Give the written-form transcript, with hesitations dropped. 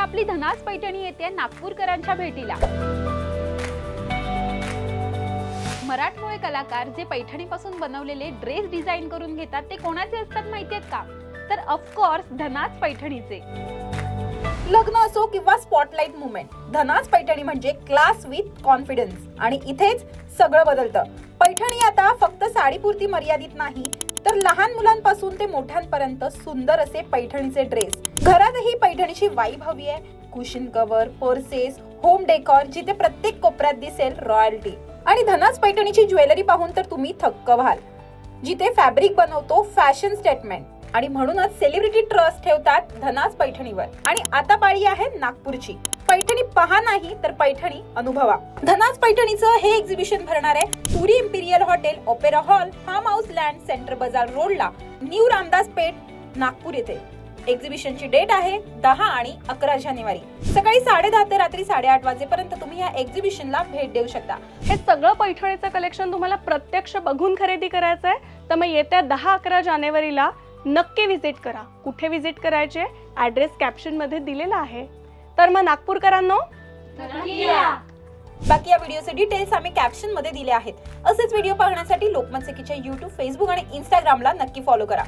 आपली धनास पैठणी येते नागपूरकरांच्या भेटीला। मराठमोळे कलाकार जे पैठणीपासून बनवलेले ड्रेस डिझाइन करून घेतात ते कोणाचे असतात माहितीये का? तर ऑफकोर्स धनास पैठणीचे। लग्न असो किंवा स्पॉटलाइट मुवमेंट, धनास पैठणी म्हणजे क्लास विथ कॉन्फिडन्स। आणि इथेच सगळं बदलतं। पैठणी आता फक्त साडीपुरती मर्यादित नाही, तर लहान मुलांपासून ते मोठ्यांपर्यंत सुंदर असे पैठणीचे ड्रेस। घरातही पैठणीची वाइब हवी आहे, cushion cover, purses, home decor, जिथे प्रत्येक कोपऱ्यात दिसेल रॉयल्टी। आणि धनास पैठणीची ज्वेलरी पाहून तर तुम्ही थक्क व्हाल, जिथे फॅब्रिक बनवतो फॅशन स्टेटमेंट। आणि म्हणूनच सेलिब्रिटी ट्रस्ट ठेवतात धनास पैठणीवर। आणि आता पाळी आहे नागपूरची। पैठणी पहा नाही तर पैठणी अनुभवा। धनास पैठणीचं हे एक्झिबिशन भरणार आहे Puri imperial hotel, opera hall, farm house land, centre bazaar रोडला, न्यू रामदास पेठ, नागपूर येथे। एक्झिबिशनची डेट आहे 10 आणि 11 जानेवारी। सकाळी 10:30 ते रात्री 8:30 वाजेपर्यंत तुम्ही या एक्झिबिशनला भेट देऊ शकता। हे सगळं पैठणीचं कलेक्शन तुम्हाला प्रत्यक्ष बघून खरेदी करायचं आहे, तर मग येत्या 10-11 जानेवारीला नक्की व्हिजिट करा। कुठे व्हिजिट करायचे ॲड्रेस कॅप्शन मध्ये दिलेला आहे। तर मग नागपूरकरांनो, बाकी या व्हिडिओचे डिटेल्स आम्ही कॅप्शन मध्ये दिले आहेत। असेच व्हिडिओ पाहण्यासाठी लोकमत सेकीच्या YouTube, Facebook आणि Instagramला नक्की फॉलो करा।